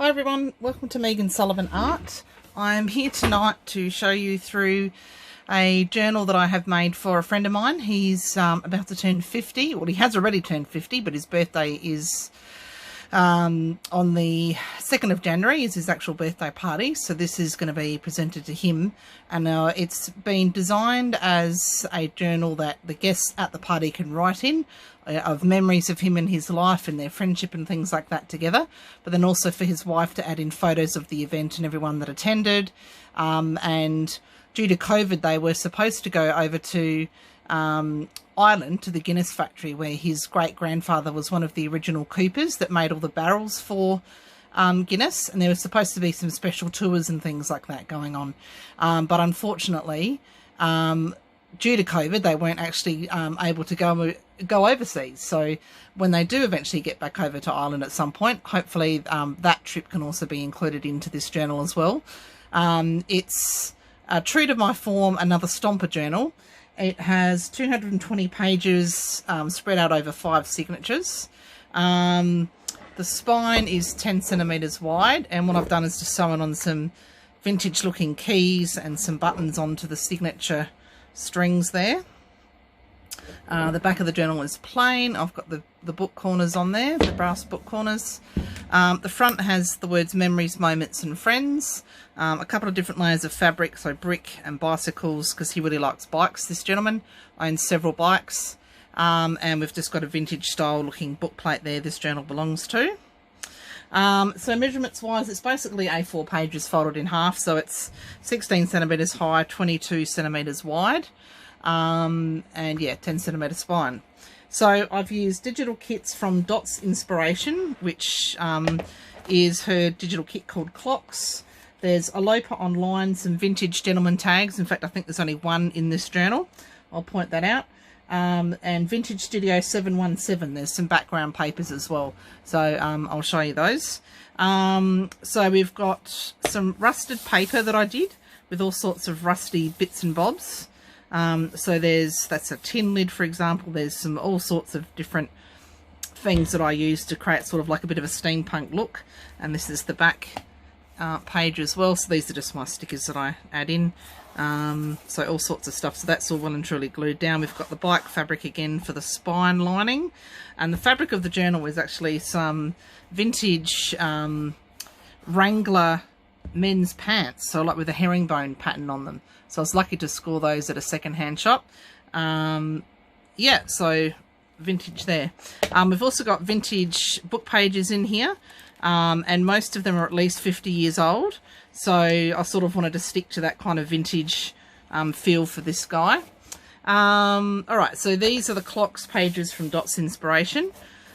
Hi everyone, welcome to Megan Sullivan Art. I'm here tonight to show you through a journal that I have made for a friend of mine. He's about to turn 50, well he has already turned 50, but his birthday is on the 2nd of January is his actual birthday party, so this is going to be presented to him, and it's been designed as a journal that the guests at the party can write in of memories of him and his life and their friendship and things like that together, but then also for his wife to add in photos of the event and everyone that attended. And due to COVID they were supposed to go over to Ireland, to the Guinness factory, where his great-grandfather was one of the original coopers that made all the barrels for Guinness, and there was supposed to be some special tours and things like that going on, but unfortunately due to COVID they weren't actually able to go overseas. So when they do eventually get back over to Ireland at some point, hopefully that trip can also be included into this journal as well. It's true to my form, another Stomper journal. It has 220 pages spread out over 5 signatures. The spine is 10 centimeters wide, and what I've done is just sewn on some vintage looking keys and some buttons onto the signature strings there. The back of the journal is plain. I've got the book corners on there, the brass book corners. The front has the words memories, moments and friends. A couple of different layers of fabric, so brick and bicycles, because he really likes bikes. This gentleman owns several bikes. And we've just got a vintage style looking book plate there this journal belongs to. So measurements wise, it's basically A4 pages folded in half, so it's 16 centimeters high, 22 centimeters wide, and yeah, 10 centimeter spine. So I've used digital kits from Dot's Inspiration, which is her digital kit called Clocks. There's Ilopa Online, some vintage gentleman tags. In fact, I think there's only one in this journal. I'll point that out. And Vintage Studio 717, there's some background papers as well, so I'll show you those. So we've got some rusted paper that I did with all sorts of rusty bits and bobs. So that's a tin lid, for example. There's some all sorts of different things that I use to create sort of like a bit of a steampunk look, and this is the back page as well. So these are just my stickers that I add in. So all sorts of stuff, so that's all well and truly glued down. We've got the bike fabric again for the spine lining, and the fabric of the journal is actually some vintage Wrangler men's pants, so like with a herringbone pattern on them. So I was lucky to score those at a second-hand shop. Yeah, so vintage there. We've also got vintage book pages in here, and most of them are at least 50 years old. So I sort of wanted to stick to that kind of vintage feel for this guy. Alright, so these are the Clocks pages from Dot's Inspiration.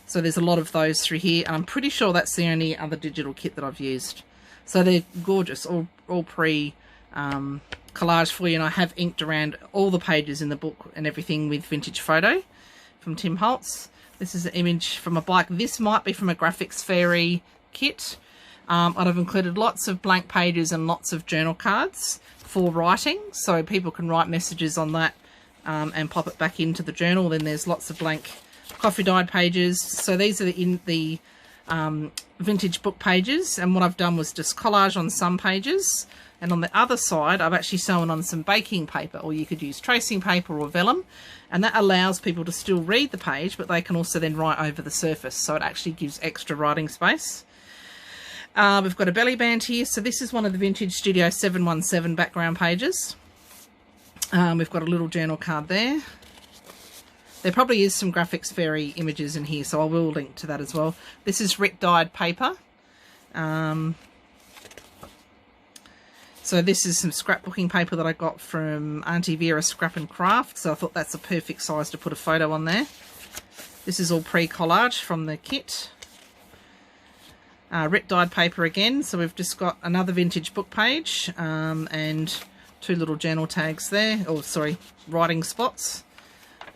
So there's a lot of those through here, and I'm pretty sure that's the only other digital kit that I've used. So they're gorgeous, all pre-collage for you, and I have inked around all the pages in the book and everything with vintage photo from Tim Holtz. This is an image from a bike. This might be from a Graphics Fairy kit. I've included lots of blank pages and lots of journal cards for writing, so people can write messages on that and pop it back into the journal. Then there's lots of blank coffee dyed pages. So these are the vintage book pages, and what I've done was just collage on some pages, and on the other side I've actually sewn on some baking paper, or you could use tracing paper or vellum, and that allows people to still read the page, but they can also then write over the surface, so it actually gives extra writing space. We've got a belly band here, so this is one of the Vintage Studio 717 background pages. We've got a little journal card there. There probably is some Graphics Fairy images in here, so I will link to that as well. This is Rit dyed paper. So this is some scrapbooking paper that I got from Auntie Vera Scrap and Craft, so I thought that's a perfect size to put a photo on there. This is all pre-collage from the kit. Rit dyed paper again, so we've just got another vintage book page and 2 little journal tags there, or sorry, writing spots.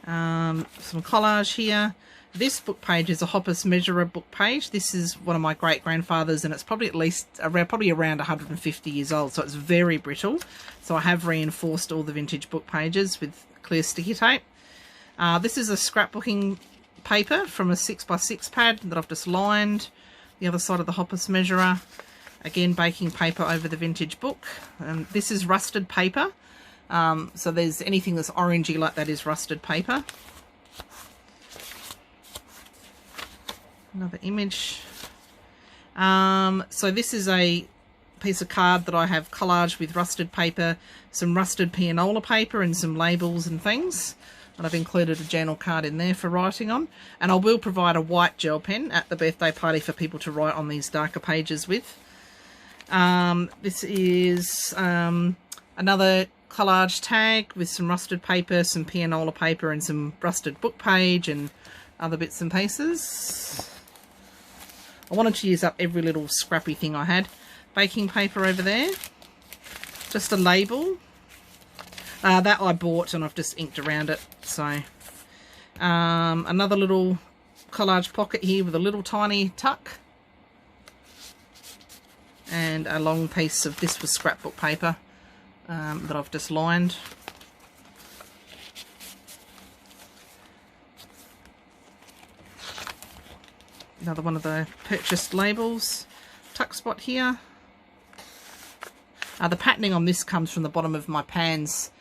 Some collage here. This book page is a Hoppus Measurer book page. This is one of my great-grandfathers, and it's probably at least around 150 years old, so it's very brittle. So I have reinforced all the vintage book pages with clear sticky tape. This is a scrapbooking paper from a 6x6 pad that I've just lined The other side of the hoppus measurer, again baking paper over the vintage book. This is rusted paper, so there's anything that's orangey like that is rusted paper. Another image. So this is a piece of card that I have collaged with rusted paper, some rusted pianola paper and some labels and things. And I've included a journal card in there for writing on. And I will provide a white gel pen at the birthday party for people to write on these darker pages with. This is another collage tag with some rusted paper, some pianola paper and some rusted book page and other bits and pieces. I wanted to use up every little scrappy thing I had. Baking paper over there. Just a label. That I bought and I've just inked around it. So another little collage pocket here with a little tiny tuck. And a long piece of, this was scrapbook paper that I've just lined. Another one of the purchased labels. Tuck spot here. The patterning on this comes from the bottom of my pans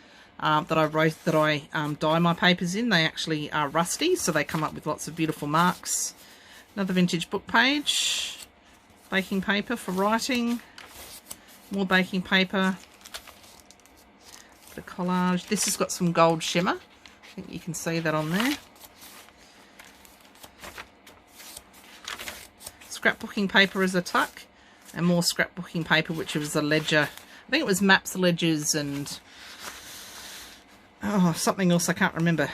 that I dye my papers in. They actually are rusty, so they come up with lots of beautiful marks. Another vintage book page. Baking paper for writing. More baking paper. The collage. This has got some gold shimmer. I think you can see that on there. Scrapbooking paper as a tuck. And more scrapbooking paper, which was a ledger. I think it was maps, ledgers, and something else I can't remember.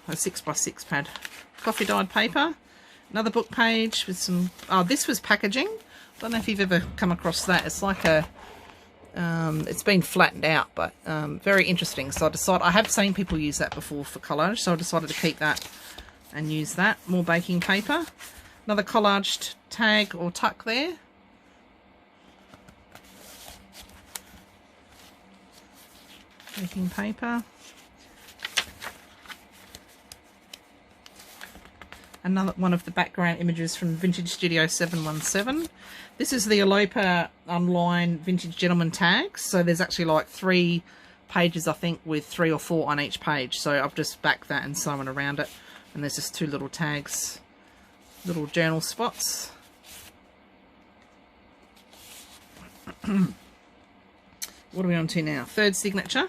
A 6x6 pad. Coffee dyed paper. Another book page with some... this was packaging. I don't know if you've ever come across that. It's like a... it's been flattened out, but very interesting. So I have seen people use that before for collage, so I decided to keep that and use that. More baking paper. Another collaged tag or tuck there. Baking paper. Another one of the background images from Vintage Studio 717. This is the Ilopa Online Vintage Gentleman tags. So there's actually like 3 pages, I think, with 3 or 4 on each page. So I've just backed that and sewn around it. And there's just 2 little tags, little journal spots. What are we on to now? Third signature.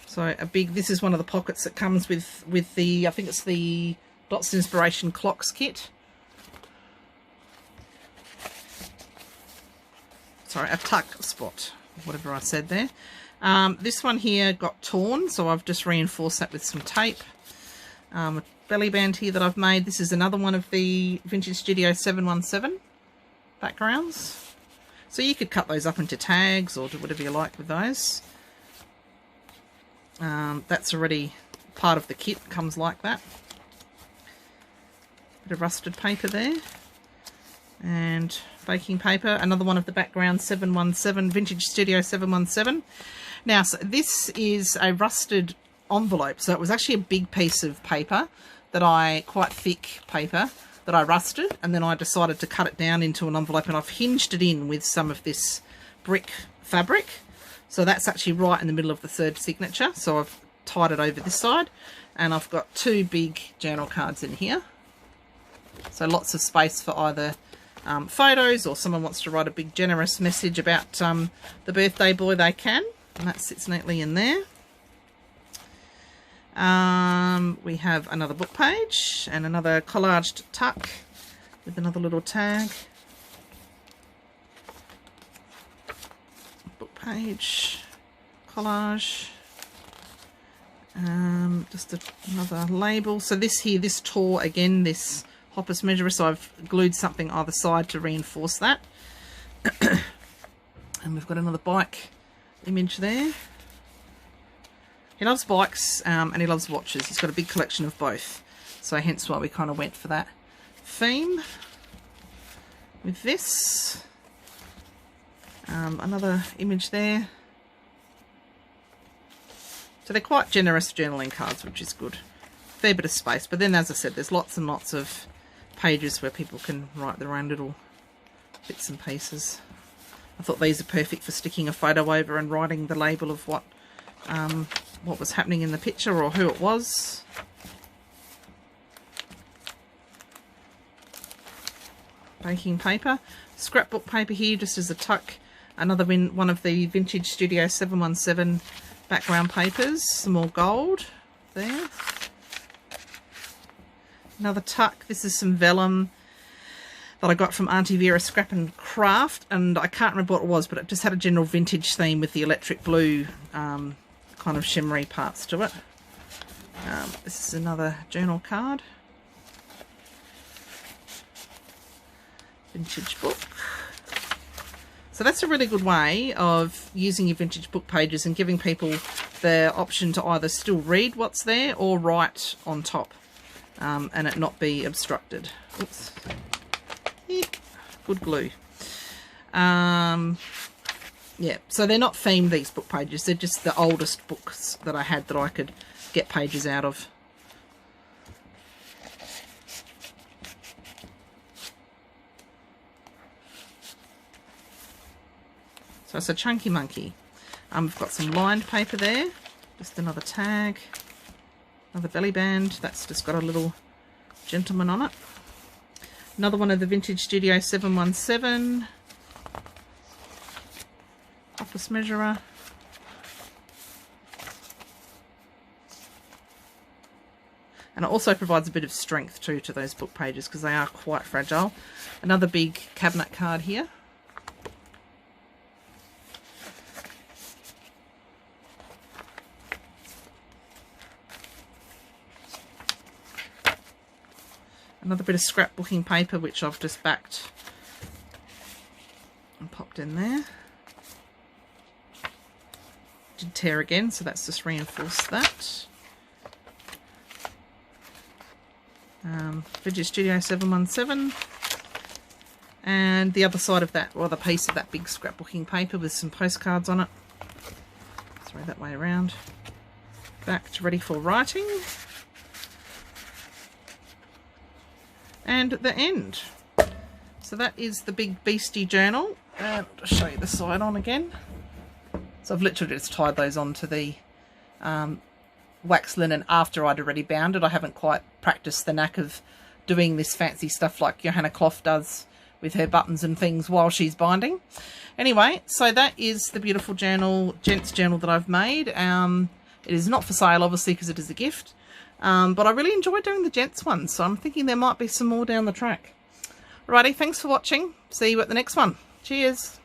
So this is one of the pockets that comes with the, I think it's the Dots Inspiration Clocks kit. Sorry, a tuck spot, whatever I said there. This one here got torn, so I've just reinforced that with some tape. A belly band here that I've made. This is another one of the Vintage Studio 717 backgrounds. So you could cut those up into tags or do whatever you like with those. That's already part of the kit, comes like that. Bit of rusted paper there. And baking paper, another one of the background 717, Vintage Studio 717. Now, so this is a rusted envelope, so it was actually a big piece of paper quite thick paper that I rusted, and then I decided to cut it down into an envelope, and I've hinged it in with some of this brick fabric. So that's actually right in the middle of the third signature. So I've tied it over this side, and I've got 2 big journal cards in here. So lots of space for either photos, or someone wants to write a big generous message about the birthday boy, they can. And that sits neatly in there. We have another book page and another collaged tuck with another little tag. Book page, collage, just another label. So this here, this tore again, this hoppus measurer, so I've glued something either side to reinforce that. And we've got another bike image there. He loves bikes and he loves watches. He's got a big collection of both. So hence why we kind of went for that theme with this. Another image there. So they're quite generous journaling cards, which is good. Fair bit of space. But then, as I said, there's lots and lots of pages where people can write their own little bits and pieces. I thought these are perfect for sticking a photo over and writing the label of what was happening in the picture or who it was. Baking paper, scrapbook paper here just as a tuck. Another one of the vintage Studio 717 background papers, some more gold there. Another tuck, this is some vellum that I got from Auntie Vera Scrap and Craft, and I can't remember what it was, but it just had a general vintage theme with the electric blue kind of shimmery parts to it. This is another journal card. Vintage book. So that's a really good way of using your vintage book pages and giving people the option to either still read what's there or write on top, and it not be obstructed. Oops. Eek. Good glue. Yeah, so they're not themed, these book pages. They're just the oldest books that I had that I could get pages out of. So it's a chunky monkey. We've got some lined paper there, just another tag, another belly band, that's just got a little gentleman on it. Another one of the vintage Studio 717, office measurer. And it also provides a bit of strength too to those book pages because they are quite fragile. Another big cabinet card here. Another bit of scrapbooking paper which I've just backed and popped in there. Did tear again, so that's just reinforced that. Vintage Studio 717. And the other side of that, or the piece of that big scrapbooking paper with some postcards on it. Throw that way around. Backed, ready for writing. And the end. So that is the big beastie journal. And I'll show you the side on again. So I've literally just tied those onto the wax linen after I'd already bound it. I haven't quite practiced the knack of doing this fancy stuff like Johanna Clough does with her buttons and things while she's binding. Anyway, so that is the beautiful journal, gents journal that I've made. It is not for sale, obviously, because it is a gift. But I really enjoy doing the gents ones, so I'm thinking there might be some more down the track. Alrighty, thanks for watching. See you at the next one. Cheers.